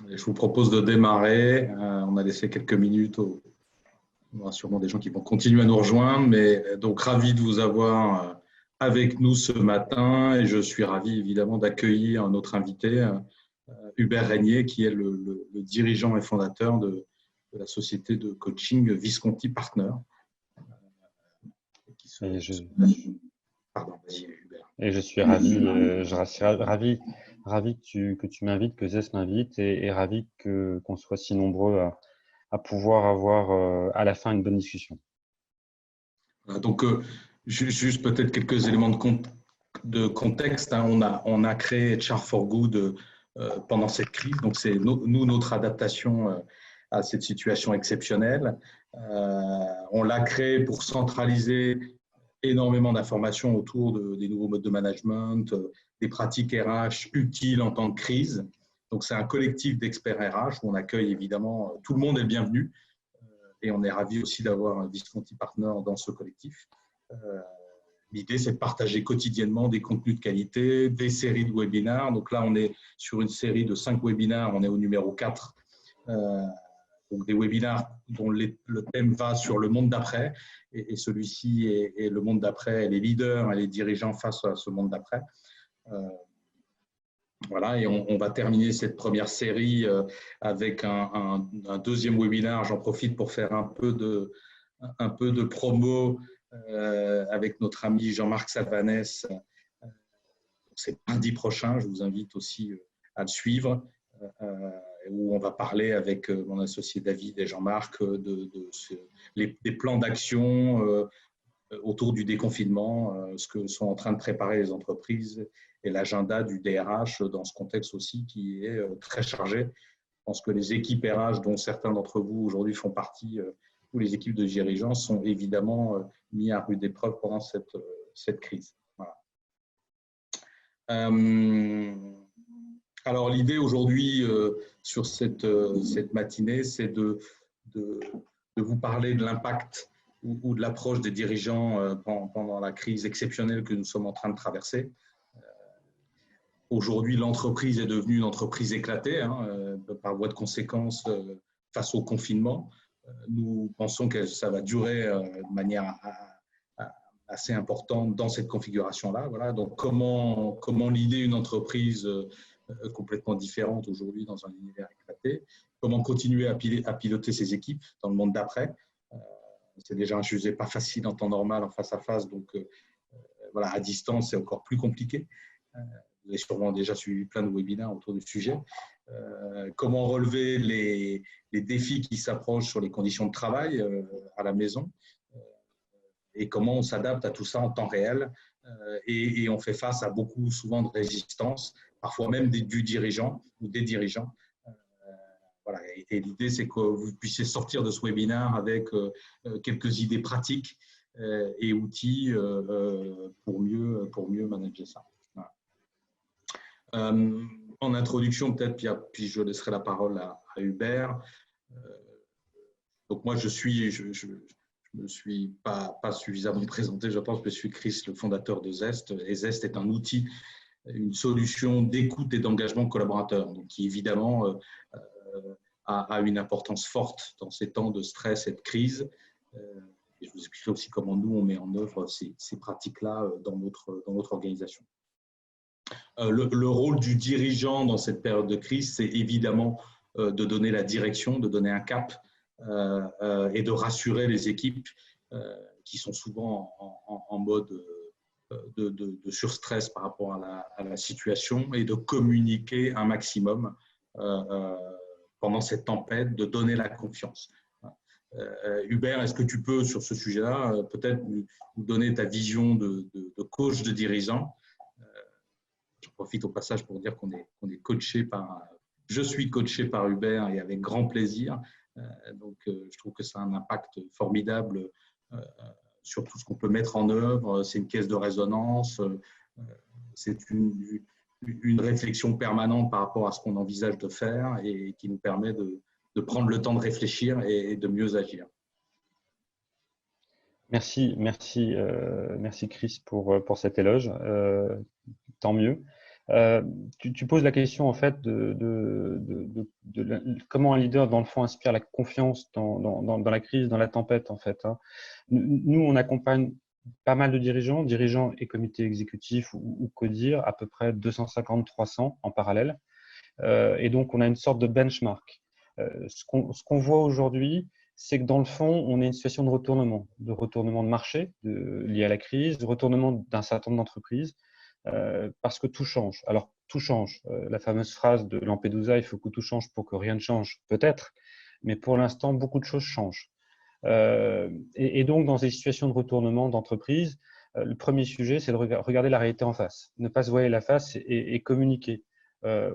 Je vous propose de démarrer. On a laissé quelques minutes. Il y aura sûrement des gens qui vont continuer à nous rejoindre, mais donc ravi de vous avoir avec nous ce matin et je suis ravi évidemment d'accueillir notre invité, Hubert Régnier, qui est le dirigeant et fondateur de la société de coaching Visconti Partners. Pardon, vas-y, Hubert. Et je suis ravi, ravi que tu m'invites, que Zest m'invite et ravi qu'on soit si nombreux à pouvoir avoir à la fin une bonne discussion. Donc, juste peut-être quelques éléments de contexte. On a créé HR4Good pendant cette crise. Donc, c'est notre adaptation à cette situation exceptionnelle. On l'a créé pour centraliser énormément d'informations autour des nouveaux modes de management, des pratiques RH utiles en temps de crise. Donc, c'est un collectif d'experts RH où on accueille évidemment tout le monde est le bienvenu et on est ravis aussi d'avoir un Visconti Partner dans ce collectif. L'idée, c'est de partager quotidiennement des contenus de qualité, des séries de webinaires. Donc là, on est sur une série de 5 webinaires, on est au numéro 4. Donc des webinaires dont le thème va sur le monde d'après et celui-ci est le monde d'après et les leaders et les dirigeants face à ce monde d'après. Voilà, et on va terminer cette première série avec un deuxième webinaire. J'en profite pour faire un peu de promo avec notre ami Jean-Marc Salvanès. C'est mardi prochain, je vous invite aussi à le suivre, où on va parler avec mon associé David et Jean-Marc des plans d'action autour du déconfinement, ce que sont en train de préparer les entreprises et l'agenda du DRH dans ce contexte aussi qui est très chargé. Je pense que les équipes RH, dont certains d'entre vous aujourd'hui font partie, ou les équipes de dirigeants, sont évidemment mis à rude épreuve pendant cette crise. Voilà. Alors, l'idée aujourd'hui sur cette matinée, c'est de vous parler de l'impact ou de l'approche des dirigeants pendant la crise exceptionnelle que nous sommes en train de traverser. Aujourd'hui, l'entreprise est devenue une entreprise éclatée par voie de conséquence face au confinement. Nous pensons que ça va durer de manière assez importante dans cette configuration-là. Voilà. Donc, comment l'idée une entreprise complètement différente aujourd'hui dans un univers éclaté, comment continuer à piloter ses équipes dans le monde d'après. C'est déjà un sujet pas facile en temps normal, en face à face, donc voilà, à distance, c'est encore plus compliqué. Vous avez sûrement déjà suivi plein de webinaires autour du sujet. Comment relever les défis qui s'approchent sur les conditions de travail à la maison et comment on s'adapte à tout ça en temps réel et on fait face à beaucoup souvent de résistance, parfois même du dirigeant ou des dirigeants. Voilà. Et l'idée, c'est que vous puissiez sortir de ce webinaire avec quelques idées pratiques et outils pour mieux manager ça. Voilà. En introduction, peut-être, puis je laisserai la parole à Hubert. Donc moi, je me suis pas suffisamment présenté, je pense, mais je suis Chris, le fondateur de Zest. Et Zest est un outil, une solution d'écoute et d'engagement collaborateur, donc qui évidemment a une importance forte dans ces temps de stress et de crise. Et je vous expliquerai aussi comment nous, on met en œuvre ces pratiques-là dans notre organisation. Le rôle du dirigeant dans cette période de crise, c'est évidemment de donner la direction, de donner un cap et de rassurer les équipes qui sont souvent en mode de surstress par rapport à la situation et de communiquer un maximum pendant cette tempête, de donner la confiance. Hubert, est-ce que tu peux, sur ce sujet-là, peut-être nous donner ta vision de coach de dirigeant? Je profite au passage pour dire qu'on est coaché je suis coaché par Hubert et avec grand plaisir. Donc, je trouve que ça a un impact formidable sur tout ce qu'on peut mettre en œuvre. C'est une caisse de résonance, c'est une réflexion permanente par rapport à ce qu'on envisage de faire et qui nous permet de prendre le temps de réfléchir et de mieux agir. Merci Chris pour cet éloge. Tant mieux. Tu poses la question en fait comment un leader dans le fond inspire la confiance dans la crise, dans la tempête en fait. Hein. Nous, on accompagne pas mal de dirigeants et comités exécutifs ou CODIR, à peu près 250-300 en parallèle. Et donc, on a une sorte de benchmark. Ce qu'on voit aujourd'hui, c'est que dans le fond, on est une situation de retournement de marché lié à la crise, de retournement d'un certain nombre d'entreprises, parce que tout change. Alors, tout change. La fameuse phrase de Lampedusa, il faut que tout change pour que rien ne change, peut-être, mais pour l'instant, beaucoup de choses changent. Et donc, dans ces situations de retournement d'entreprise, le premier sujet, c'est de regarder la réalité en face, ne pas se voiler la face et communiquer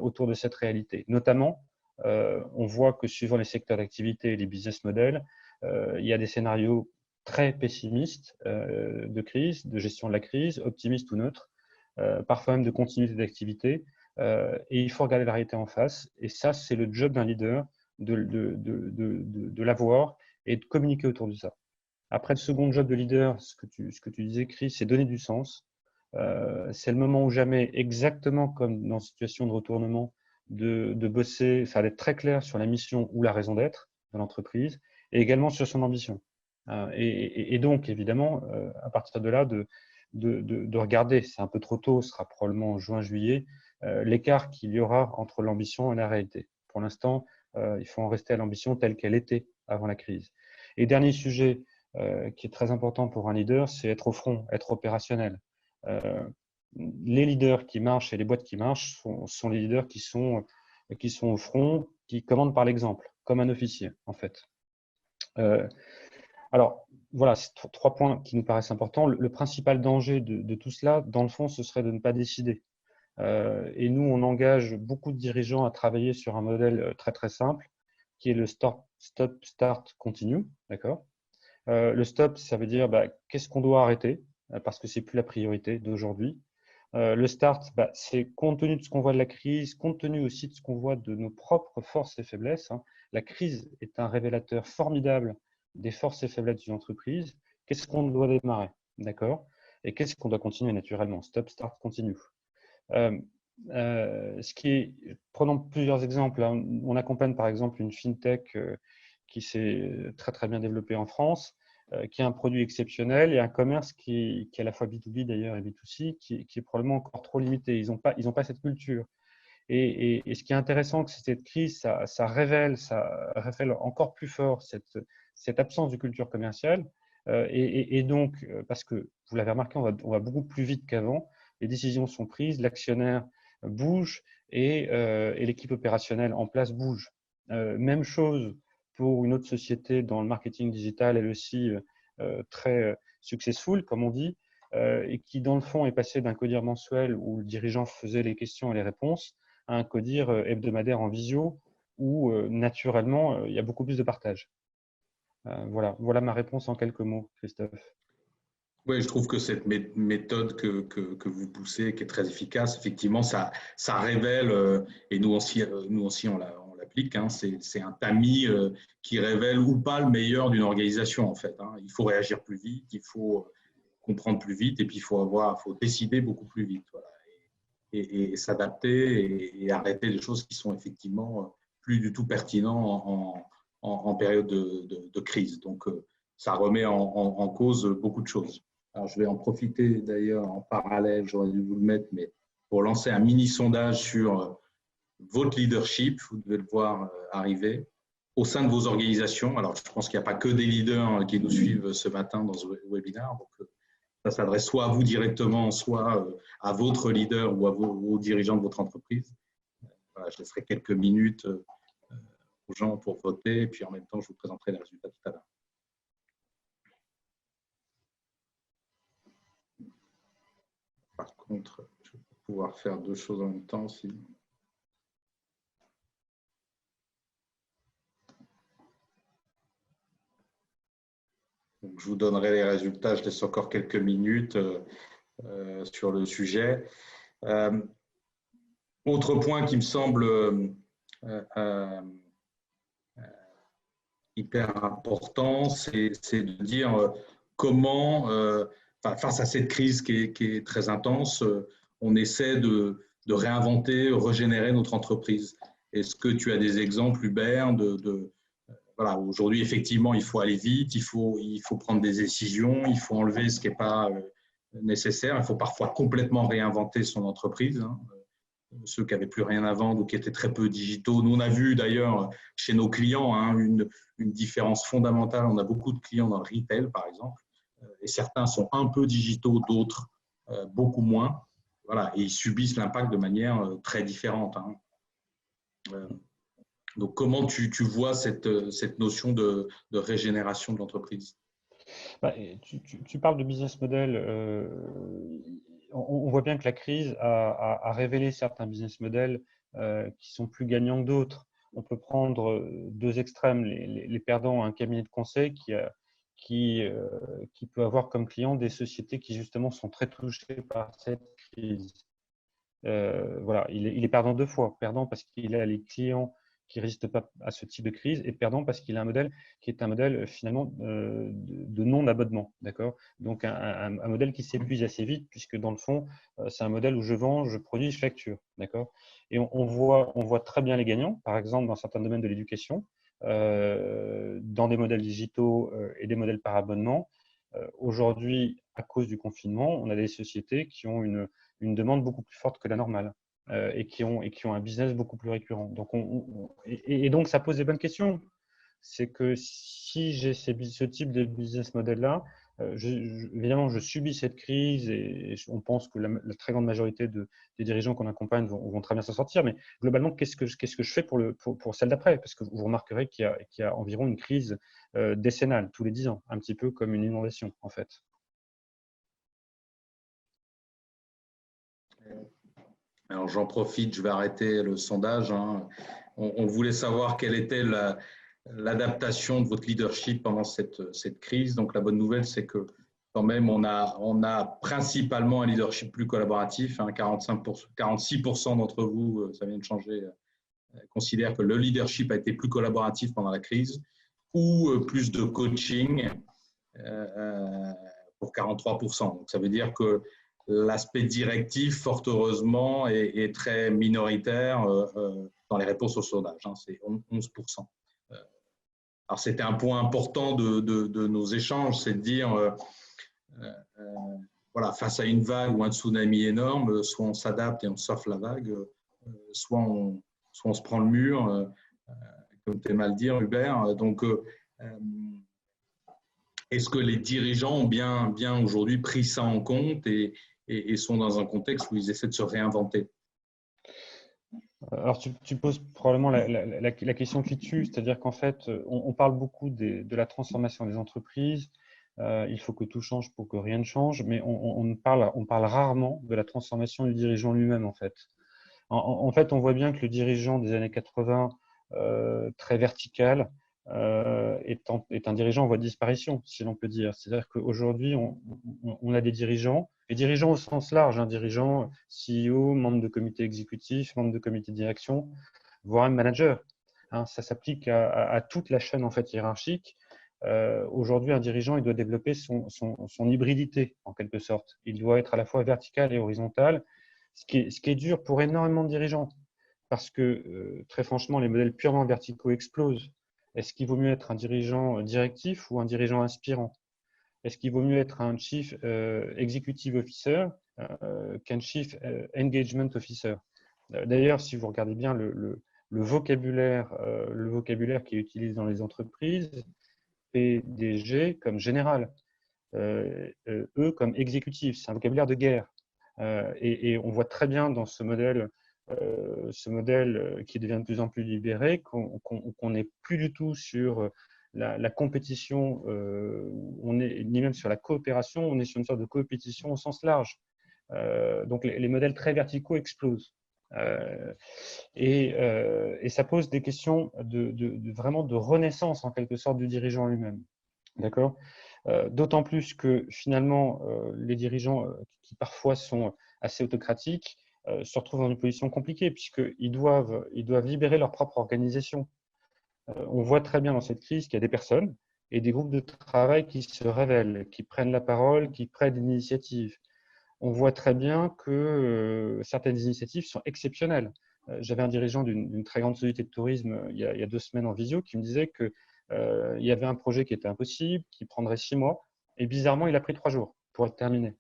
autour de cette réalité. Notamment, on voit que suivant les secteurs d'activité et les business models, il y a des scénarios très pessimistes de crise, de gestion de la crise, optimistes ou neutres, parfois même de continuité d'activité. Et il faut regarder la réalité en face. Et ça, c'est le job d'un leader de l'avoir et de communiquer autour de ça. Après, le second job de leader, ce que tu disais, Chris, c'est donner du sens. C'est le moment ou jamais, exactement comme dans une situation de retournement, de bosser, enfin d'être très clair sur la mission ou la raison d'être de l'entreprise et également sur son ambition. Et donc, évidemment, à partir de là, de regarder, c'est un peu trop tôt, ce sera probablement en juin-juillet, l'écart qu'il y aura entre l'ambition et la réalité. Pour l'instant, il faut en rester à l'ambition telle qu'elle était avant la crise. Et dernier sujet qui est très important pour un leader, c'est être au front, être opérationnel. Les leaders qui marchent et les boîtes qui marchent sont les leaders qui sont au front, qui commandent par l'exemple, comme un officier, en fait. Alors, voilà, c'est trois points qui nous paraissent importants. Le principal danger de tout cela, dans le fond, ce serait de ne pas décider. Et nous, on engage beaucoup de dirigeants à travailler sur un modèle très, très simple, qui est le stop, start, continue. D'accord ? Le stop, ça veut dire qu'est-ce qu'on doit arrêter, parce que c'est plus la priorité d'aujourd'hui. Le start, c'est compte tenu de ce qu'on voit de la crise, compte tenu aussi de ce qu'on voit de nos propres forces et faiblesses. Hein. La crise est un révélateur formidable des forces et faiblesses d'une entreprise. Qu'est-ce qu'on doit démarrer, d'accord? Et qu'est-ce qu'on doit continuer naturellement? Stop, start, continue. Prenons plusieurs exemples. Hein. On accompagne par exemple une fintech qui s'est très très bien développée en France, qui a un produit exceptionnel et un commerce qui est à la fois B2B d'ailleurs et B2C, qui est probablement encore trop limité. Ils n'ont pas cette culture. Et ce qui est intéressant, c'est que cette crise, ça révèle encore plus fort cette absence de culture commerciale. Et donc, parce que vous l'avez remarqué, on va beaucoup plus vite qu'avant. Les décisions sont prises, l'actionnaire bouge et l'équipe opérationnelle en place bouge. Même chose pour une autre société dans le marketing digital, elle aussi très successful, comme on dit, et qui dans le fond est passée d'un codir mensuel où le dirigeant faisait les questions et les réponses à un codir hebdomadaire en visio où naturellement il y a beaucoup plus de partage. Voilà ma réponse en quelques mots, Christophe. Oui, je trouve que cette méthode que vous poussez, qui est très efficace, effectivement, ça révèle, et nous aussi on l'applique, hein, c'est un tamis qui révèle ou pas le meilleur d'une organisation, en fait. Hein. Il faut réagir plus vite, il faut comprendre plus vite, et puis il faut décider beaucoup plus vite. Voilà. Et s'adapter et arrêter les choses qui sont effectivement plus du tout pertinentes en période de crise. Donc, ça remet en cause beaucoup de choses. Alors, je vais en profiter d'ailleurs en parallèle, j'aurais dû vous le mettre, mais pour lancer un mini sondage sur votre leadership, vous devez le voir arriver, au sein de vos organisations. Alors, je pense qu'il n'y a pas que des leaders qui nous suivent ce matin dans ce webinaire. Donc, ça s'adresse soit à vous directement, soit à votre leader ou aux dirigeants de votre entreprise. Voilà, je laisserai quelques minutes aux gens pour voter, et puis en même temps, je vous présenterai les résultats tout à l'heure. Par contre, je vais pouvoir faire deux choses en même temps aussi. Donc, je vous donnerai les résultats, je laisse encore quelques minutes sur le sujet. Autre point qui me semble hyper important, c'est de dire comment, face à cette crise qui est très intense, on essaie de réinventer, régénérer notre entreprise. Est-ce que tu as des exemples, Hubert, voilà, aujourd'hui, effectivement, il faut aller vite, il faut prendre des décisions, il faut enlever ce qui n'est pas nécessaire, il faut parfois complètement réinventer son entreprise, hein. Ceux qui n'avaient plus rien à vendre ou qui étaient très peu digitaux. Nous, on a vu d'ailleurs chez nos clients hein, une différence fondamentale. On a beaucoup de clients dans le retail, par exemple, et certains sont un peu digitaux, d'autres beaucoup moins. Voilà, et ils subissent l'impact de manière très différente, hein. Donc, comment tu vois cette notion de régénération de l'entreprise? Bah, tu parles de business model. On voit bien que la crise a révélé certains business models qui sont plus gagnants que d'autres. On peut prendre deux extrêmes, les perdants, un cabinet de conseil qui peut avoir comme client des sociétés qui justement sont très touchées par cette crise. Voilà, il est perdant deux fois. Perdant parce qu'il a les clients qui ne résistent pas à ce type de crise et perdant parce qu'il a un modèle qui est un modèle finalement de non-abonnement. D'accord. Donc un modèle qui s'épuise assez vite puisque dans le fond, c'est un modèle où je vends, je produis, je facture. D'accord. Et on voit très bien les gagnants, par exemple dans certains domaines de l'éducation, dans des modèles digitaux et des modèles par abonnement. Aujourd'hui, à cause du confinement, on a des sociétés qui ont une demande beaucoup plus forte que la normale et qui ont un business beaucoup plus récurrent. Donc, et donc, ça pose des bonnes questions. C'est que si j'ai ce type de business model-là, évidemment, je subis cette crise et on pense que la très grande majorité des dirigeants qu'on accompagne vont très bien s'en sortir. Mais globalement, qu'est-ce que je fais pour celle d'après? Parce que vous remarquerez qu'il y a environ une crise décennale, tous les 10 ans, un petit peu comme une inondation, en fait. Alors, j'en profite, je vais arrêter le sondage, hein. On voulait savoir quelle était l'adaptation de votre leadership pendant cette crise. Donc, la bonne nouvelle, c'est que quand même, on a principalement un leadership plus collaboratif, hein. 46% d'entre vous, ça vient de changer, considèrent que le leadership a été plus collaboratif pendant la crise ou plus de coaching pour 43%. Donc, ça veut dire que l'aspect directif, fort heureusement, est très minoritaire dans les réponses au sondage, hein, c'est 11%. Alors, c'était un point important de nos échanges, c'est de dire, voilà, face à une vague ou un tsunami énorme, soit on s'adapte et on surfe la vague, soit on se prend le mur, comme tu aimes à le dire, Hubert. Donc, est-ce que les dirigeants ont bien aujourd'hui pris ça en compte et sont dans un contexte où ils essaient de se réinventer? Alors, tu poses probablement la question qui tue, c'est-à-dire qu'en fait, on parle beaucoup de la transformation des entreprises. Il faut que tout change pour que rien ne change, mais on parle rarement de la transformation du dirigeant lui-même, en fait. En fait, on voit bien que le dirigeant des années 80, très vertical, est un dirigeant en voie de disparition, si l'on peut dire. C'est-à-dire qu'aujourd'hui, on a des dirigeants, et dirigeants au sens large, hein, dirigeants, CEO, membres de comité exécutif, membres de comité de direction, voire même manager. Hein, ça s'applique à toute la chaîne en fait, hiérarchique. Aujourd'hui, un dirigeant, il doit développer son hybridité, en quelque sorte. Il doit être à la fois vertical et horizontal, ce qui est dur pour énormément de dirigeants, parce que, très franchement, les modèles purement verticaux explosent. Est-ce qu'il vaut mieux être un dirigeant directif ou un dirigeant inspirant? Est-ce qu'il vaut mieux être un Chief Executive Officer qu'un Chief Engagement Officer? D'ailleurs, si vous regardez bien le vocabulaire qui est utilisé dans les entreprises, PDG comme général, eux comme exécutif, c'est un vocabulaire de guerre. Et on voit très bien dans ce modèle qui devient de plus en plus libéré, qu'on n'est plus du tout sur la compétition, ni même sur la coopération, on est sur une sorte de compétition au sens large. Donc les modèles très verticaux explosent. Et ça pose des questions vraiment de renaissance en quelque sorte du dirigeant lui-même. D'accord. D'autant plus que finalement, les dirigeants qui parfois sont assez autocratiques se retrouvent dans une position compliquée puisqu'ils doivent libérer leur propre organisation. On voit très bien dans cette crise qu'il y a des personnes et des groupes de travail qui se révèlent, qui prennent la parole, qui prennent l'initiative. on voit très bien que certaines initiatives sont exceptionnelles. J'avais un dirigeant d'une très grande société de tourisme il y a 2 semaines en visio qui me disait que il y avait un projet qui était impossible, qui prendrait 6 mois, et bizarrement, il a pris 3 jours pour le terminer.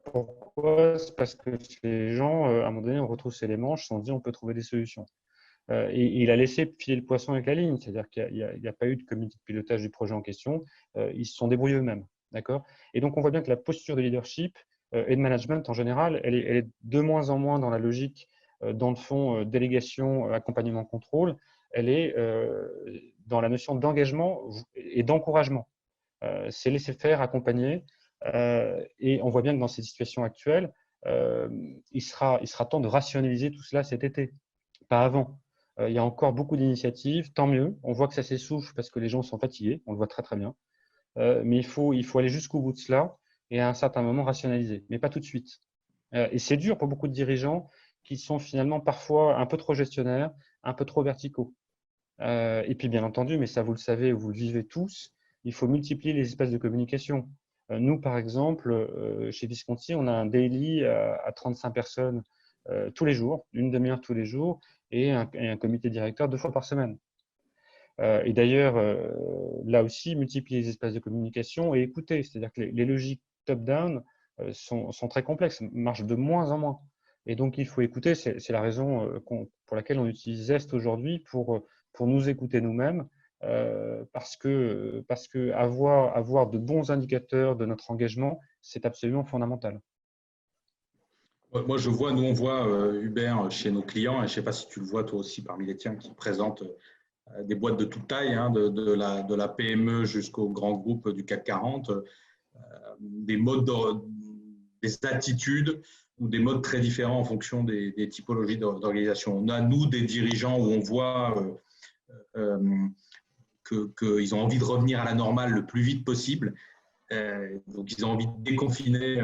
Pourquoi? C'est parce que les gens, à un moment donné, ont retroussé les manches, se sont dit on peut trouver des solutions. Et il a laissé filer le poisson avec la ligne, c'est-à-dire qu'il n'y a pas eu de comité de pilotage du projet en question, ils se sont débrouillés eux-mêmes. D'accord? Et donc, on voit bien que la posture de leadership et de management en général, elle est de moins en moins dans la logique, dans le fond, délégation, accompagnement, contrôle, elle est dans la notion d'engagement et d'encouragement. C'est laisser faire, accompagner. Et on voit bien que dans ces situations actuelles, il sera temps de rationaliser tout cela cet été, pas avant. Il y a encore beaucoup d'initiatives, tant mieux. On voit que ça s'essouffle parce que les gens sont fatigués, on le voit très très bien. Mais il faut aller jusqu'au bout de cela et à un certain moment rationaliser, mais pas tout de suite. Et c'est dur pour beaucoup de dirigeants qui sont finalement parfois un peu trop gestionnaires, un peu trop verticaux. Et puis bien entendu, mais ça vous le savez, vous le vivez tous, il faut multiplier les espaces de communication. Nous, par exemple, chez Visconti, on a un daily à 35 personnes tous les jours, une demi-heure tous les jours, et un comité directeur 2 fois par semaine. Et d'ailleurs, là aussi, multiplier les espaces de communication et écouter, c'est-à-dire que les logiques top-down sont très complexes, marchent de moins en moins. Et donc, il faut écouter, c'est la raison pour laquelle on utilise Zest aujourd'hui pour nous écouter nous-mêmes, parce que avoir de bons indicateurs de notre engagement, c'est absolument fondamental. Moi, je vois, nous, on voit Hubert chez nos clients, et je ne sais pas si tu le vois toi aussi parmi les tiens, qui présentent des boîtes de toute taille, hein, de la PME jusqu'au grand groupe du CAC 40, des modes, des attitudes ou des modes très différents en fonction des typologies d'organisation. On a, nous, des dirigeants où on voit qu'ils ont envie de revenir à la normale le plus vite possible. Donc, ils ont envie de déconfiner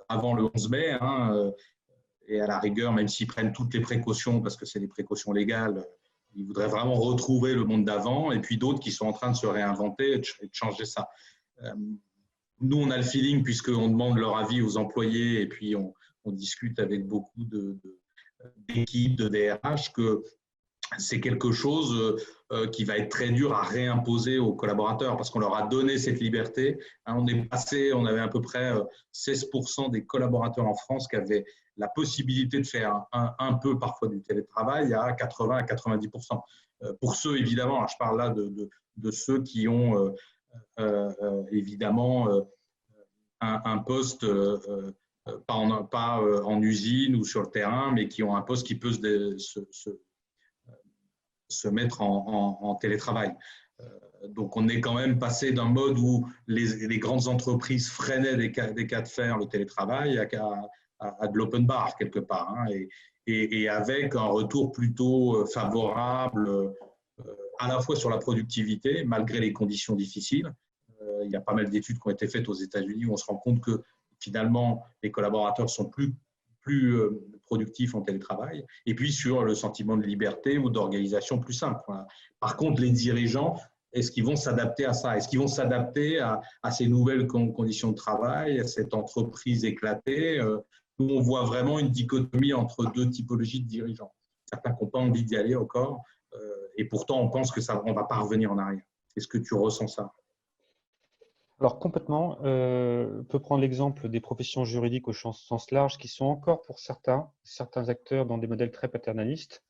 avant le 11 mai. Hein, et à la rigueur, même s'ils prennent toutes les précautions, parce que c'est des précautions légales, ils voudraient vraiment retrouver le monde d'avant. Et puis d'autres qui sont en train de se réinventer et de changer ça. Nous, on a le feeling, puisqu'on demande leur avis aux employés et puis on discute avec beaucoup d'équipes, de DRH, que c'est quelque chose qui va être très dur à réimposer aux collaborateurs parce qu'on leur a donné cette liberté. On est passé, on avait à peu près 16% des collaborateurs en France qui avaient la possibilité de faire un peu parfois du télétravail à 80 à 90%. Pour ceux, évidemment, je parle là de ceux qui ont évidemment un poste pas en usine ou sur le terrain, mais qui ont un poste qui peut se mettre en télétravail. Donc, on est quand même passé d'un mode où les grandes entreprises freinaient des cas de fer le télétravail à de l'open bar quelque part, hein, et avec un retour plutôt favorable à la fois sur la productivité, malgré les conditions difficiles. Il y a pas mal d'études qui ont été faites aux États-Unis où on se rend compte que finalement, les collaborateurs sont plus productifs en télétravail, et puis sur le sentiment de liberté ou d'organisation plus simple. Voilà. Par contre, les dirigeants, est-ce qu'ils vont s'adapter à ça? Est-ce qu'ils vont s'adapter à ces nouvelles conditions de travail, à cette entreprise éclatée? Nous, on voit vraiment une dichotomie entre deux typologies de dirigeants. Certains qui n'ont pas envie d'y aller encore, et pourtant, on pense qu'on ne va pas revenir en arrière. Est-ce que tu ressens ça? Alors complètement, on peut prendre l'exemple des professions juridiques au sens large qui sont encore pour certains acteurs dans des modèles très paternalistes.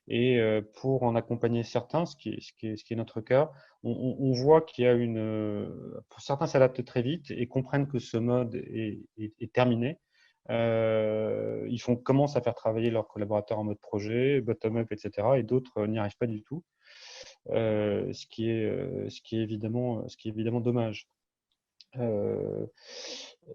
Et pour en accompagner certains, ce qui est notre cas, on voit qu'il y a pour certains s'adaptent très vite et comprennent que ce mode est terminé. Ils commencent à faire travailler leurs collaborateurs en mode projet, bottom-up, etc. Et d'autres n'y arrivent pas du tout, ce qui est évidemment dommage. Il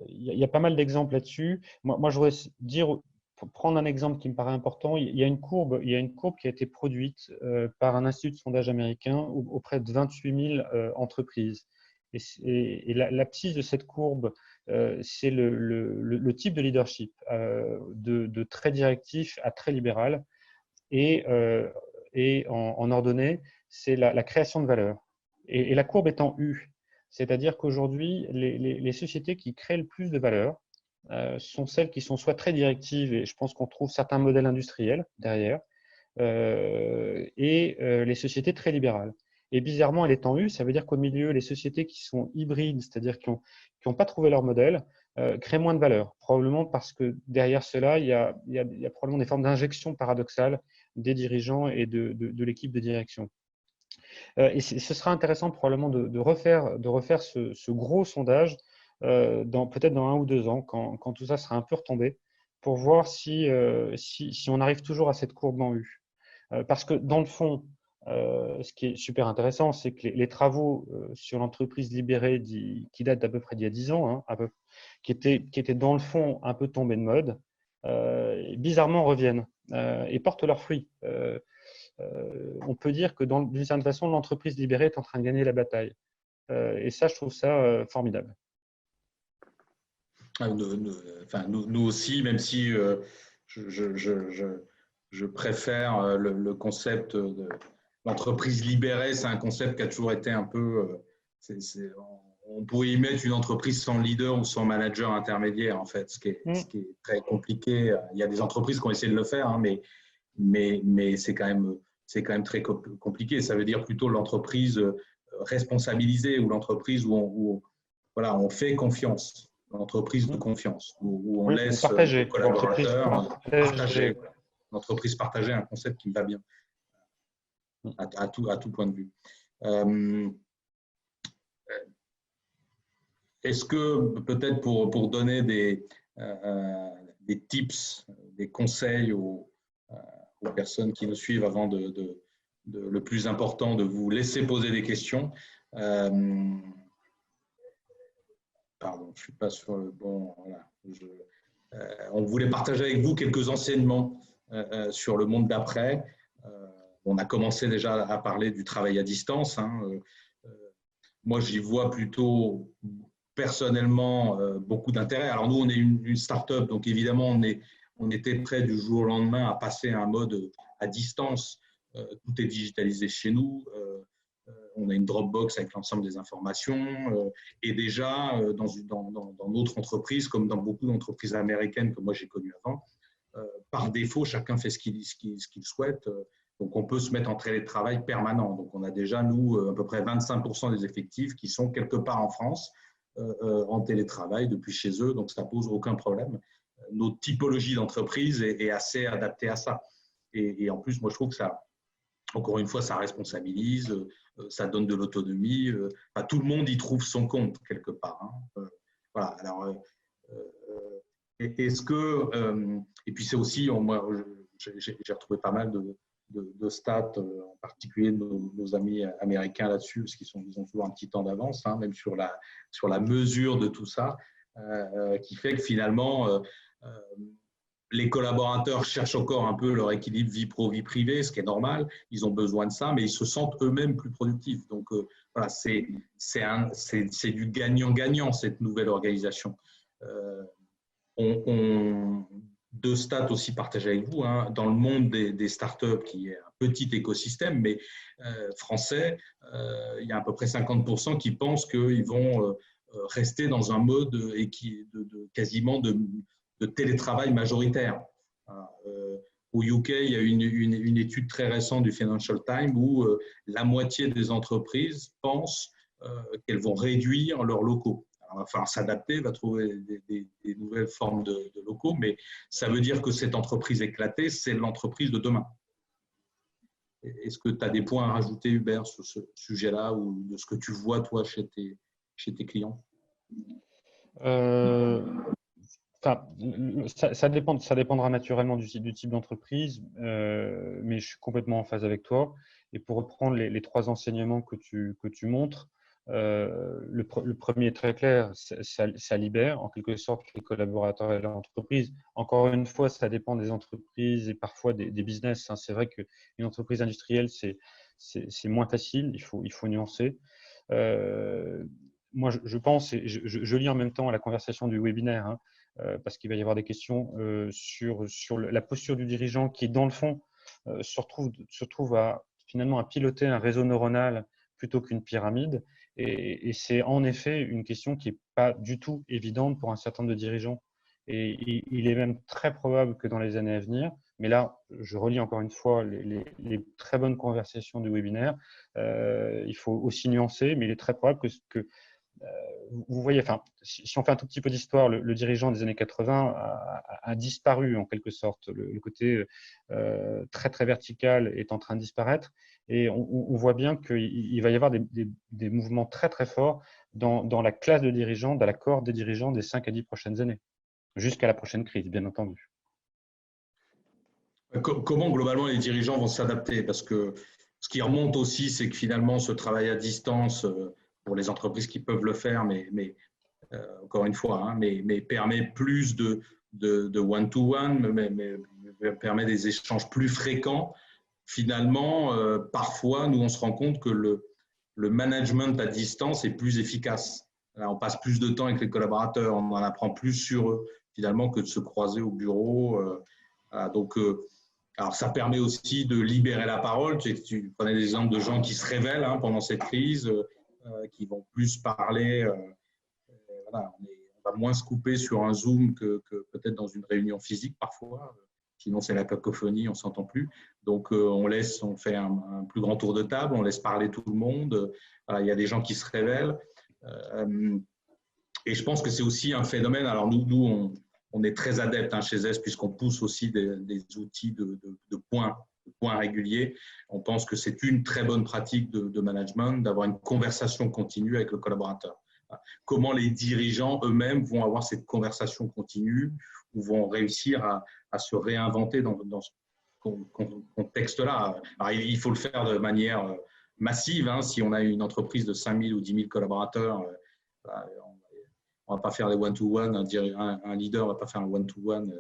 y a pas mal d'exemples là-dessus. Moi, je voudrais dire, pour prendre un exemple qui me paraît important, il y a une courbe qui a été produite par un institut de sondage américain auprès de 28 000 entreprises. Et l'abscisse de cette courbe, c'est le type de leadership, de très directif à très libéral. Et en ordonnée, c'est la création de valeur. Et la courbe est en U. C'est-à-dire qu'aujourd'hui, les sociétés qui créent le plus de valeur, sont celles qui sont soit très directives, et je pense qu'on trouve certains modèles industriels derrière, et les sociétés très libérales. Et bizarrement, elle est en U, ça veut dire qu'au milieu, les sociétés qui sont hybrides, c'est-à-dire qui n'ont pas trouvé leur modèle, créent moins de valeur. Probablement parce que derrière cela, il y a probablement des formes d'injection paradoxale des dirigeants et de l'équipe de direction. Et ce sera intéressant probablement de refaire ce gros sondage peut-être dans 1 ou 2 ans, quand tout ça sera un peu retombé, pour voir si on arrive toujours à cette courbe en U. Parce que dans le fond, ce qui est super intéressant, c'est que les travaux sur l'entreprise libérée qui datent d'à peu près d'il y a 10 ans, hein, qui étaient dans le fond un peu tombés de mode, bizarrement reviennent et portent leurs fruits. On peut dire que d'une certaine façon, l'entreprise libérée est en train de gagner la bataille. Et ça, je trouve ça formidable. Nous aussi, même si je préfère le concept de l'entreprise libérée, c'est un concept qui a toujours été un peu… on pourrait y mettre une entreprise sans leader ou sans manager intermédiaire, en fait, ce qui est très compliqué. Il y a des entreprises qui ont essayé de le faire, hein, mais c'est quand même très compliqué. Ça veut dire plutôt l'entreprise responsabilisée ou l'entreprise où on fait confiance, l'entreprise de confiance, où on laisse les collaborateurs partager. L'entreprise partagée est un concept qui me va bien à tout point de vue. Est-ce que peut-être pour donner des tips, des conseils aux personnes qui nous suivent avant le plus important, de vous laisser poser des questions. Pardon, je ne suis pas sur le bon… Voilà. On voulait partager avec vous quelques enseignements sur le monde d'après. On a commencé déjà à parler du travail à distance. Hein. Moi, j'y vois plutôt personnellement beaucoup d'intérêt. Alors nous, on est une start-up, donc évidemment, on était prêt du jour au lendemain à passer à un mode à distance. Tout est digitalisé chez nous. On a une Dropbox avec l'ensemble des informations. Et déjà, dans notre entreprise, comme dans beaucoup d'entreprises américaines que moi j'ai connues avant, par défaut, chacun fait ce qu'il souhaite. Donc, on peut se mettre en télétravail permanent. Donc, on a déjà, nous, à peu près 25% des effectifs qui sont quelque part en France en télétravail depuis chez eux. Donc, ça ne pose aucun problème. Notre typologie d'entreprise est assez adaptée à ça. Et en plus, moi, je trouve que ça, encore une fois, ça responsabilise, ça donne de l'autonomie. Tout le monde y trouve son compte quelque part. Hein. Voilà. Alors, est-ce que… et puis, c'est aussi, moi, j'ai retrouvé pas mal de stats, en particulier de nos amis américains là-dessus, parce ils ont toujours un petit temps d'avance, hein, même sur la mesure de tout ça, qui fait que finalement, les collaborateurs cherchent encore un peu leur équilibre vie pro, vie privée, ce qui est normal. Ils ont besoin de ça, mais ils se sentent eux-mêmes plus productifs. Donc, voilà, c'est du gagnant-gagnant, cette nouvelle organisation. Deux stats aussi partagés avec vous, hein, dans le monde des startups, qui est un petit écosystème, mais français, il y a à peu près 50% qui pensent qu'ils vont rester dans un mode quasiment de télétravail majoritaire. Au UK, il y a une étude très récente du Financial Times où la moitié des entreprises pensent qu'elles vont réduire leurs locaux. Il va falloir s'adapter, va trouver des nouvelles formes de locaux, mais ça veut dire que cette entreprise éclatée, c'est l'entreprise de demain. Est-ce que tu as des points à rajouter, Hubert, sur ce sujet-là ou de ce que tu vois, toi, chez tes clients? Ça dépendra naturellement du type d'entreprise, mais je suis complètement en phase avec toi. Et pour reprendre les 3 enseignements que tu montres, le premier est très clair, ça libère en quelque sorte les collaborateurs et l'entreprise. Encore une fois, ça dépend des entreprises et parfois des business. Hein. C'est vrai qu'une entreprise industrielle, c'est moins facile, il faut nuancer. Moi, je pense, et je lis en même temps la conversation du webinaire, hein, parce qu'il va y avoir des questions sur la posture du dirigeant qui, dans le fond, se retrouve finalement à piloter un réseau neuronal plutôt qu'une pyramide. Et c'est en effet une question qui n'est pas du tout évidente pour un certain nombre de dirigeants Et il est même très probable que dans les années à venir, mais là, je relis encore une fois les très bonnes conversations du webinaire, il faut aussi nuancer, mais il est très probable que vous voyez, enfin, si on fait un tout petit peu d'histoire, le dirigeant des années 80 a disparu en quelque sorte. Le côté très très vertical est en train de disparaître, et on voit bien qu'il va y avoir des mouvements très très forts dans la classe de dirigeants, dans la cohorte des dirigeants des 5 à 10 prochaines années, jusqu'à la prochaine crise, bien entendu. Comment globalement les dirigeants vont s'adapter? Parce que ce qui remonte aussi, c'est que finalement, ce travail à distance, pour les entreprises qui peuvent le faire, mais encore une fois, hein, mais permet plus de one-to-one, mais permet des échanges plus fréquents. Finalement, parfois, nous, on se rend compte que le management à distance est plus efficace. Là, on passe plus de temps avec les collaborateurs, on en apprend plus sur eux, finalement, que de se croiser au bureau. Voilà, donc, alors, ça permet aussi de libérer la parole. Tu prenais des exemples de gens qui se révèlent hein, pendant cette crise, qui vont plus parler. Voilà, on va moins se couper sur un Zoom que peut-être dans une réunion physique parfois. Sinon, c'est la cacophonie, on ne s'entend plus. Donc, on fait un plus grand tour de table, on laisse parler tout le monde. Voilà, il y a des gens qui se révèlent. Et je pense que c'est aussi un phénomène. Alors, nous on est très adeptes hein, chez ES puisqu'on pousse aussi des outils de points réguliers. On pense que c'est une très bonne pratique de management d'avoir une conversation continue avec le collaborateur. Comment les dirigeants eux-mêmes vont avoir cette conversation continue ou vont réussir à se réinventer dans ce contexte-là. Alors, il faut le faire de manière massive. Hein. Si on a une entreprise de 5 000 ou 10 000 collaborateurs, on ne va pas faire des one-to-one. Un leader ne va pas faire un one-to-one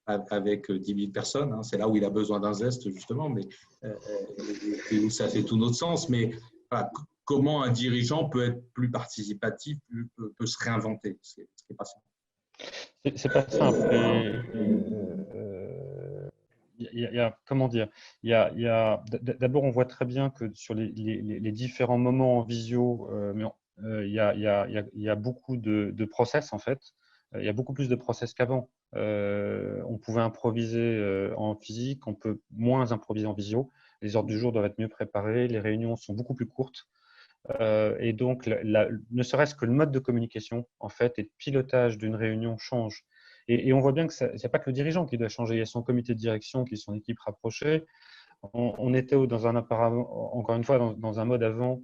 avec 10 000 personnes. Hein. C'est là où il a besoin d'un zeste, justement, mais où ça fait tout notre sens. Mais voilà, comment un dirigeant peut être plus participatif, peut se réinventer. Ce n'est pas simple. C'est pas simple. Comment dire, d'abord, on voit très bien que sur les différents moments en visio, il y a beaucoup de process en fait. Il y a beaucoup plus de process qu'avant. On pouvait improviser en physique, on peut moins improviser en visio. Les ordres du jour doivent être mieux préparés, les réunions sont beaucoup plus courtes. Et donc, ne serait-ce que le mode de communication en fait, et de pilotage d'une réunion change. Et on voit bien que ce n'est pas que le dirigeant qui doit changer, il y a son comité de direction qui est son équipe rapprochée. On était encore une fois dans un mode avant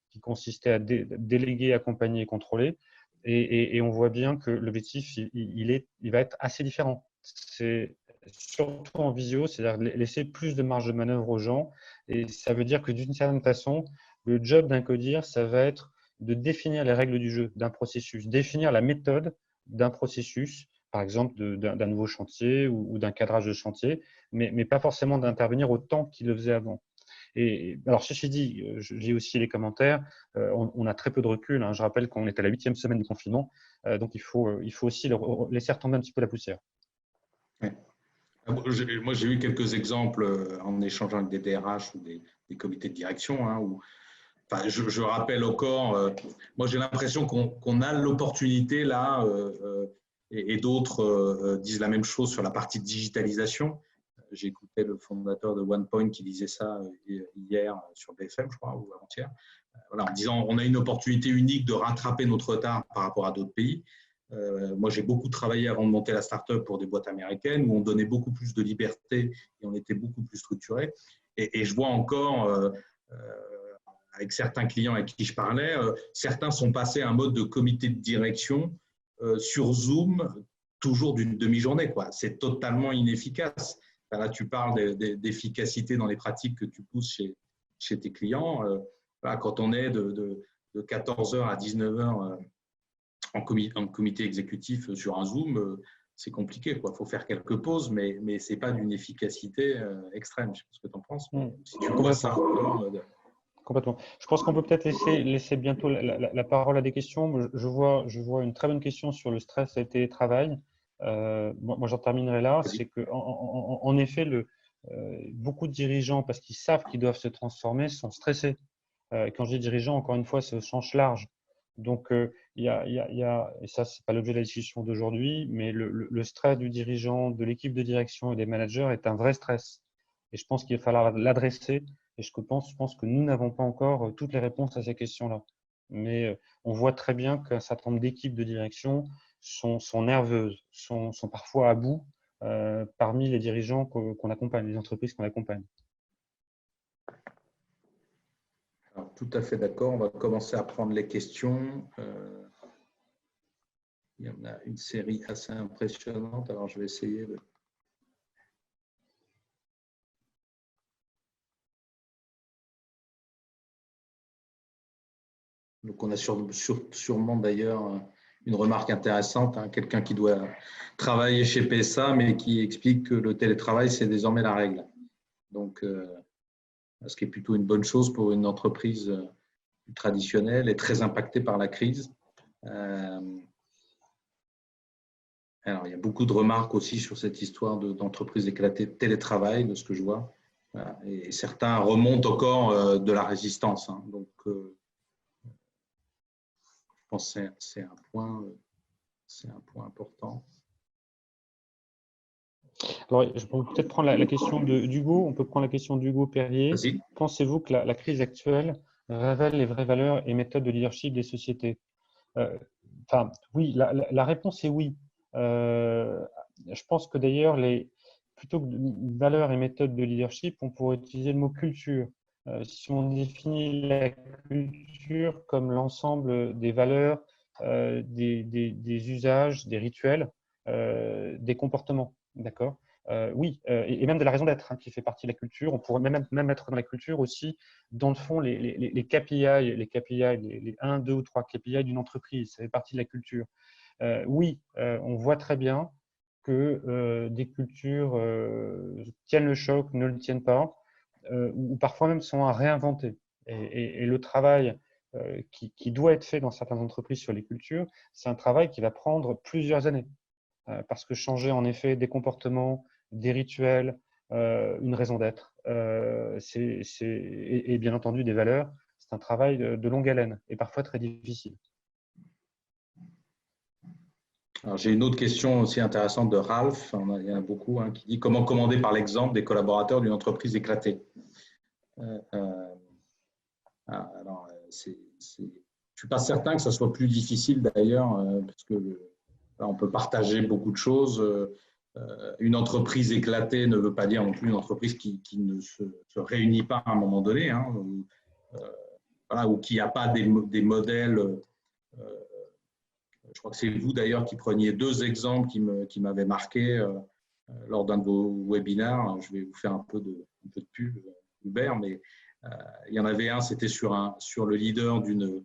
qui consistait à déléguer, accompagner et contrôler. Et on voit bien que l'objectif, il va être assez différent. C'est surtout en visio, c'est-à-dire laisser plus de marge de manœuvre aux gens. Et ça veut dire que d'une certaine façon, le job d'un codir, ça va être de définir les règles du jeu, d'un processus, définir la méthode d'un processus, par exemple d'un nouveau chantier ou d'un cadrage de chantier, mais pas forcément d'intervenir autant qu'il le faisait avant. Et alors, ceci dit, j'ai aussi les commentaires. On a très peu de recul. Hein. Je rappelle qu'on est à la 8e semaine du confinement. Donc, il faut aussi laisser retomber un petit peu la poussière. Ouais. Moi, j'ai eu quelques exemples en échangeant avec des DRH ou des comités de direction. Hein, où, enfin, je rappelle encore, moi, j'ai l'impression qu'on a l'opportunité là, et d'autres disent la même chose sur la partie digitalisation. J'écoutais le fondateur de OnePoint qui disait ça hier sur BFM, je crois, ou avant-hier, voilà, en disant on a une opportunité unique de rattraper notre retard par rapport à d'autres pays. Moi, j'ai beaucoup travaillé avant de monter la start-up pour des boîtes américaines où on donnait beaucoup plus de liberté et on était beaucoup plus structuré. Et je vois encore, avec certains clients avec qui je parlais, certains sont passés à un mode de comité de direction sur Zoom, toujours d'une demi-journée. C'est totalement inefficace. Là, tu parles d'efficacité dans les pratiques que tu pousses chez tes clients. Là, quand on est de 14h à 19h en comité exécutif sur un Zoom, c'est compliqué. Il faut faire quelques pauses, mais ce n'est pas d'une efficacité extrême. Je sais pas ce que tu en penses. Si tu vois ça. Complètement. Je pense qu'on peut peut-être laisser bientôt la parole à des questions. Je vois une très bonne question sur le stress et le télétravail. Moi, j'en terminerai là. C'est qu'en effet, beaucoup de dirigeants, parce qu'ils savent qu'ils doivent se transformer, sont stressés. Quand je dis dirigeants, encore une fois, c'est au sens large. Donc, et ça, c'est pas l'objet de la discussion d'aujourd'hui, mais le stress du dirigeant, de l'équipe de direction et des managers est un vrai stress. Et je pense qu'il va falloir l'adresser. Et je pense que nous n'avons pas encore toutes les réponses à ces questions-là. Mais on voit très bien qu'un certain nombre d'équipes de direction sont nerveuses, sont parfois à bout parmi les dirigeants qu'on accompagne, les entreprises qu'on accompagne. Alors, tout à fait d'accord. On va commencer à prendre les questions. Il y en a une série assez impressionnante. Alors, je vais essayer de… Donc, on a sûrement d'ailleurs une remarque intéressante, hein, quelqu'un qui doit travailler chez PSA, mais qui explique que le télétravail, c'est désormais la règle. Donc, ce qui est plutôt une bonne chose pour une entreprise traditionnelle et très impactée par la crise. Alors, il y a beaucoup de remarques aussi sur cette histoire d'entreprise éclatée de télétravail, de ce que je vois. Et certains remontent encore de la résistance. Hein. Donc, je pense que c'est un point important. Alors, je peux peut-être prendre la question d'Hugo. On peut prendre la question d'Hugo Perrier. Vas-y. Pensez-vous que la crise actuelle révèle les vraies valeurs et méthodes de leadership des sociétés? Enfin, oui, la réponse est oui. Je pense que d'ailleurs, plutôt que de valeurs et méthodes de leadership, on pourrait utiliser le mot culture. Si on définit la culture comme l'ensemble des valeurs, des usages, des rituels, des comportements, d'accord? Oui, et même de la raison d'être, hein, qui fait partie de la culture. On pourrait même mettre dans la culture aussi, dans le fond, les KPI, les 1, 2 ou 3 KPI d'une entreprise. Ça fait partie de la culture. Oui, on voit très bien que des cultures tiennent le choc, ne le tiennent pas, ou parfois même sont à réinventer. Et le travail qui doit être fait dans certaines entreprises sur les cultures, c'est un travail qui va prendre plusieurs années. Parce que changer en effet des comportements, des rituels, une raison d'être, et bien entendu des valeurs, c'est un travail de longue haleine et parfois très difficile. J'ai une autre question aussi intéressante de Ralph, il y en a beaucoup, hein, qui dit comment commander par l'exemple des collaborateurs d'une entreprise éclatée. Alors, je ne suis pas certain que ça soit plus difficile d'ailleurs, parce que là, on peut partager beaucoup de choses. Une entreprise éclatée ne veut pas dire non plus une entreprise qui ne se réunit pas à un moment donné, hein, voilà, ou qui n'a pas des modèles. Je crois que c'est vous d'ailleurs qui preniez deux exemples qui m'avaient marqué lors d'un de vos webinaires. Je vais vous faire un peu de pub, Hubert, mais il y en avait un, c'était sur le leader d'une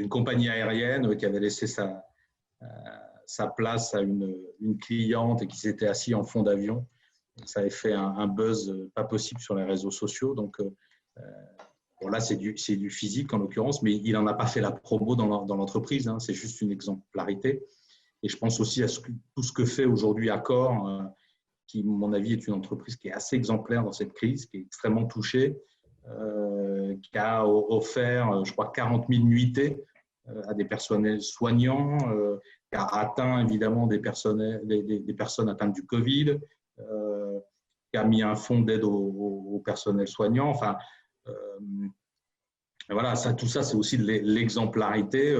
compagnie aérienne qui avait laissé sa place à une cliente et qui s'était assis en fond d'avion. Ça avait fait un buzz pas possible sur les réseaux sociaux. Donc, bon, là, c'est du physique en l'occurrence, mais il n'en a pas fait la promo dans l'entreprise. Hein, c'est juste une exemplarité. Et je pense aussi à tout ce que fait aujourd'hui Accor, qui, à mon avis, est une entreprise qui est assez exemplaire dans cette crise, qui est extrêmement touchée, qui a offert, je crois, 40 000 nuitées à des personnels soignants, qui a atteint évidemment des personnes atteintes du Covid, qui a mis un fonds d'aide au personnel soignant. Enfin, voilà, tout ça, c'est aussi de l'exemplarité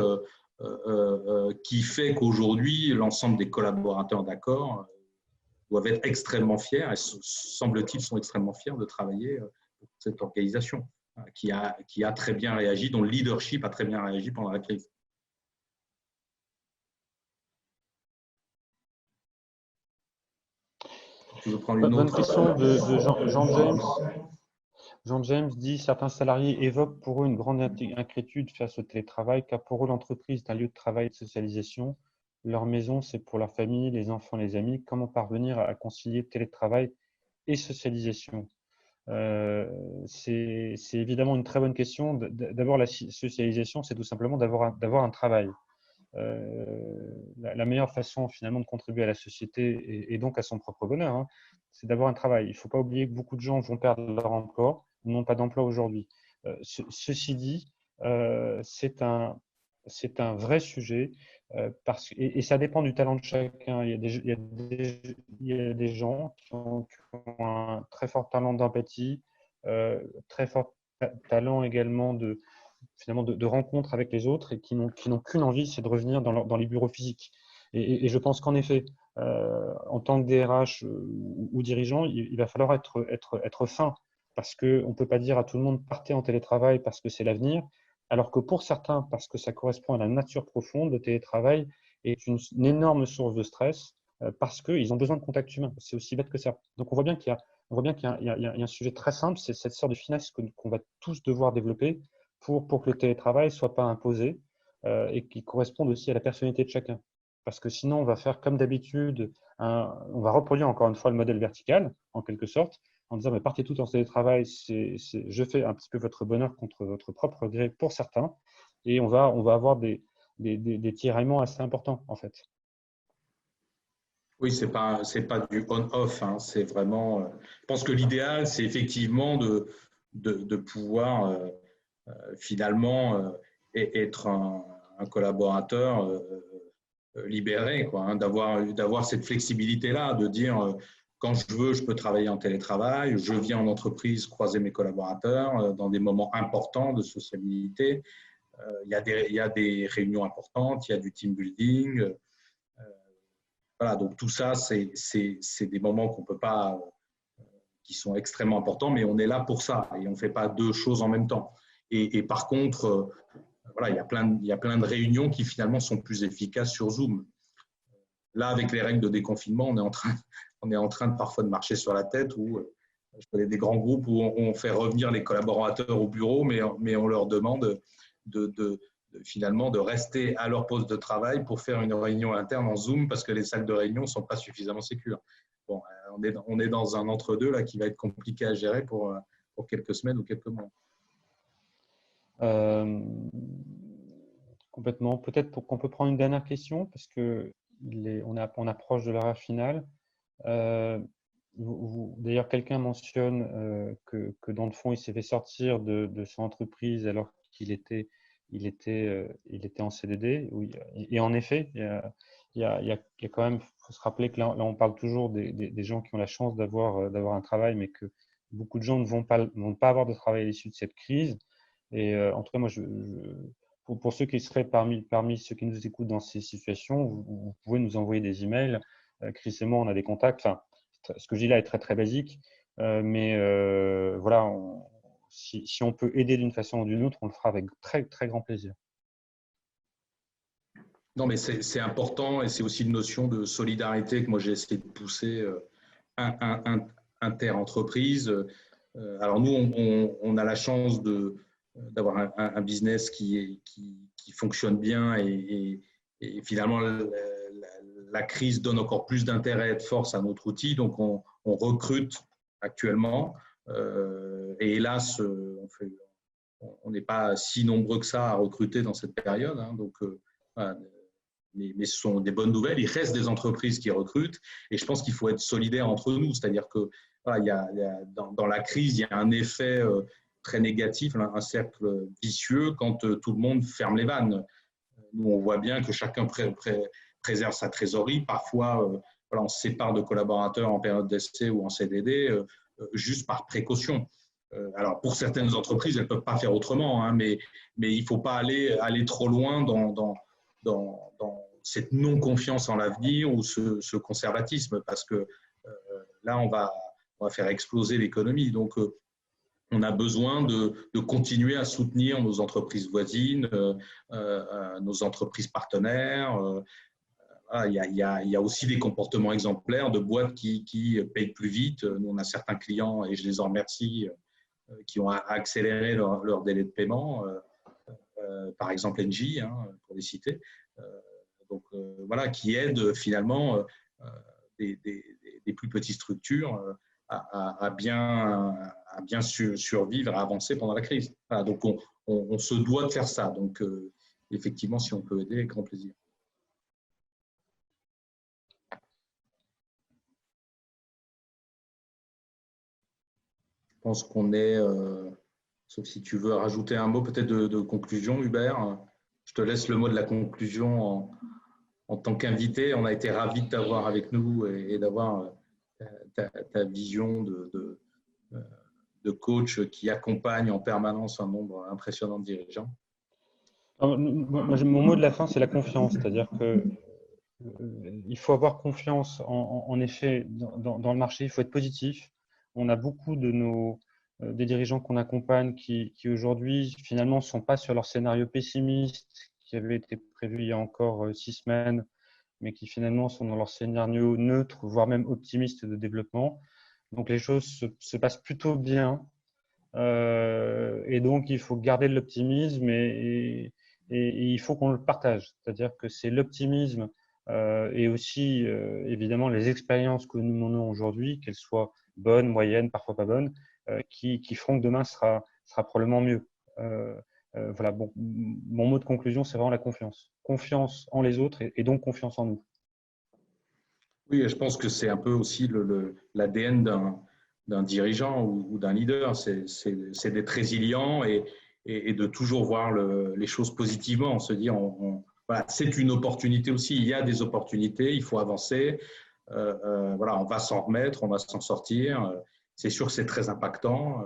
qui fait qu'aujourd'hui, l'ensemble des collaborateurs d'Accor doivent être extrêmement fiers, et semble-t-il sont extrêmement fiers de travailler pour cette organisation qui a très bien réagi, dont le leadership a très bien réagi pendant la crise. Tu veux prendre une autre question de Jean James. Jean James dit « Certains salariés évoquent pour eux une grande inquiétude face au télétravail, car pour eux, l'entreprise est un lieu de travail et de socialisation. Leur maison, c'est pour leur famille, les enfants, les amis. Comment parvenir à concilier télétravail et socialisation ?» C'est évidemment une très bonne question. D'abord, la socialisation, c'est tout simplement d'avoir un travail. La meilleure façon finalement de contribuer à la société et donc à son propre bonheur, hein, c'est d'avoir un travail. Il ne faut pas oublier que beaucoup de gens vont perdre leur emploi ou n'ont pas d'emploi aujourd'hui. Ceci dit, c'est un vrai sujet et ça dépend du talent de chacun. Il y a des gens qui ont un très fort talent d'empathie, très fort talent également finalement de rencontre avec les autres et qui n'ont qu'une envie, c'est de revenir dans les bureaux physiques. Et je pense qu'en effet, en tant que DRH ou dirigeant, il va falloir être fin parce qu'on ne peut pas dire à tout le monde partez en télétravail parce que c'est l'avenir, alors que pour certains, parce que ça correspond à la nature profonde, le télétravail est une énorme source de stress parce qu'ils ont besoin de contact humain. C'est aussi bête que ça. Donc on voit bien qu'il y a un sujet très simple, c'est cette sorte de finesse qu'on va tous devoir développer pour que le télétravail ne soit pas imposé et qui corresponde aussi à la personnalité de chacun. Parce que sinon, on va faire comme d'habitude, on va reproduire encore une fois le modèle vertical, en quelque sorte, en disant mais partez tout en télétravail, je fais un petit peu votre bonheur contre votre propre gré pour certains, et on va avoir des tiraillements assez importants, en fait. Oui, c'est pas du on-off, hein, c'est vraiment. Je pense que l'idéal, c'est effectivement de pouvoir finalement être un collaborateur libéré, quoi, hein, d'avoir cette flexibilité-là, de dire quand je veux, je peux travailler en télétravail, je viens en entreprise croiser mes collaborateurs dans des moments importants de sociabilité. Il y a des réunions importantes, il y a du team building. Voilà, donc tout ça, c'est des moments qu'on peut pas, qui sont extrêmement importants, mais on est là pour ça et on ne fait pas deux choses en même temps. Et par contre, voilà, il y a plein de réunions qui finalement sont plus efficaces sur Zoom. Là, avec les règles de déconfinement, on est en train de parfois de marcher sur la tête où je connais des grands groupes où on fait revenir les collaborateurs au bureau, mais on leur demande finalement de rester à leur poste de travail pour faire une réunion interne en Zoom parce que les salles de réunion ne sont pas suffisamment sécures. Bon, on est dans un entre-deux là qui va être compliqué à gérer pour quelques semaines ou quelques mois. Euh, Complètement. Peut-être qu'on peut prendre une dernière question parce que on approche de l'heure finale. Euh, D'ailleurs, quelqu'un mentionne que dans le fond, il s'est fait sortir de son entreprise alors il était en CDD. Oui. Et en effet, il y a quand même, faut se rappeler que là on parle toujours des gens qui ont la chance d'avoir un travail, mais que beaucoup de gens ne vont pas avoir de travail à l'issue de cette crise. Et en tout cas, moi, pour ceux qui seraient parmi ceux qui nous écoutent dans ces situations, vous pouvez nous envoyer des emails. Chris et moi, on a des contacts. Enfin, ce que je dis là est très très basique, mais voilà, si on peut aider d'une façon ou d'une autre, on le fera avec très très grand plaisir. Non, mais c'est important et c'est aussi une notion de solidarité que moi j'ai essayé de pousser inter-entreprise. Alors nous, on a la chance d'avoir un business qui fonctionne bien et finalement la crise donne encore plus d'intérêt et de force à notre outil. Donc on recrute actuellement et hélas, on n'est pas si nombreux que ça à recruter dans cette période. Hein, donc voilà, mais ce sont des bonnes nouvelles. Il reste des entreprises qui recrutent et je pense qu'il faut être solidaire entre nous. C'est-à-dire que voilà, dans la crise, il y a un effet très négatif, un cercle vicieux quand tout le monde ferme les vannes. Nous, on voit bien que chacun préserve sa trésorerie. Parfois, voilà, on se sépare de collaborateurs en période d'essai ou en CDD juste par précaution. Alors, pour certaines entreprises, elles ne peuvent pas faire autrement, hein, mais il ne faut pas aller trop loin dans cette non-confiance en l'avenir ou ce conservatisme, parce que là, on va faire exploser l'économie. Donc, on a besoin de continuer à soutenir nos entreprises voisines, nos entreprises partenaires. Il y a aussi des comportements exemplaires de boîtes qui payent plus vite. Nous, on a certains clients, et je les en remercie, qui ont accéléré leur délai de paiement. Par exemple Engie, hein, pour les citer. Donc voilà, qui aident finalement des plus petites structures à bien survivre, à avancer pendant la crise. Voilà, donc on se doit de faire ça. Donc effectivement, si on peut aider, avec grand plaisir. Je pense qu'on est sauf si tu veux rajouter un mot peut-être de conclusion, Hubert. Je te laisse le mot de la conclusion en tant qu'invité. On a été ravis de t'avoir avec nous et d'avoir ta vision de coach qui accompagne en permanence un nombre impressionnant de dirigeants. Mon mot de la fin, c'est la confiance. C'est-à-dire que il faut avoir confiance en effet dans le marché, il faut être positif. On a beaucoup des dirigeants qu'on accompagne qui aujourd'hui finalement ne sont pas sur leur scénario pessimiste qui avait été prévu il y a encore 6 semaines, mais qui finalement sont dans leur scénario neutre, voire même optimiste de développement. Donc les choses se passent plutôt bien. Et donc il faut garder de l'optimisme et il faut qu'on le partage. C'est-à-dire que c'est l'optimisme et aussi évidemment les expériences que nous menons aujourd'hui, qu'elles soient bonnes, moyennes, parfois pas bonnes, qui feront que demain sera probablement mieux. Voilà, bon, mon mot de conclusion, c'est vraiment la confiance. Confiance en les autres et donc confiance en nous. Oui, et je pense que c'est un peu aussi l'ADN d'un dirigeant ou d'un leader, c'est d'être résilient et de toujours voir les choses positivement, se dire voilà, c'est une opportunité aussi, il y a des opportunités, il faut avancer, voilà, on va s'en remettre, on va s'en sortir, c'est sûr que c'est très impactant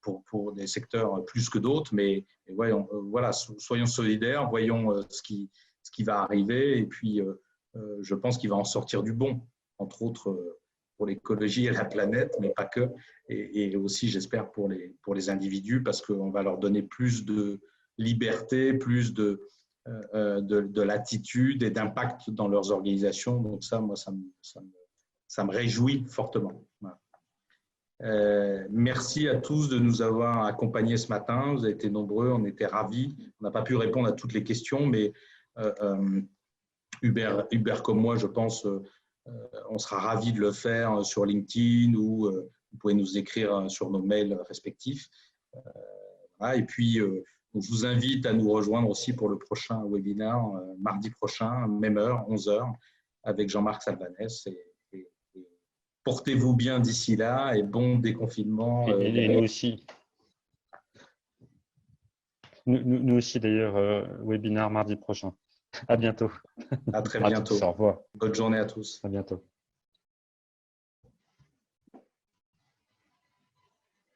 pour des secteurs plus que d'autres, mais voyons, voilà, soyons solidaires, voyons ce qui va arriver et puis je pense qu'il va en sortir du bon, entre autres pour l'écologie et la planète, mais pas que, et aussi j'espère pour les individus parce qu'on va leur donner plus de liberté, plus de latitude et d'impact dans leurs organisations. Donc ça, moi, ça me réjouit fortement. Voilà. Merci à tous de nous avoir accompagnés ce matin. Vous avez été nombreux, on était ravis. On n'a pas pu répondre à toutes les questions, mais Hubert comme moi, je pense, on sera ravis de le faire sur LinkedIn ou vous pouvez nous écrire sur nos mails respectifs. Voilà, et puis, on vous invite à nous rejoindre aussi pour le prochain webinaire, mardi prochain, même heure, 11h, avec Jean-Marc Salvanès. Et portez-vous bien d'ici là et bon déconfinement. Et nous aussi. Nous aussi, d'ailleurs, webinaire mardi prochain. À bientôt. À très bientôt. Au revoir. Bonne journée à tous. À bientôt.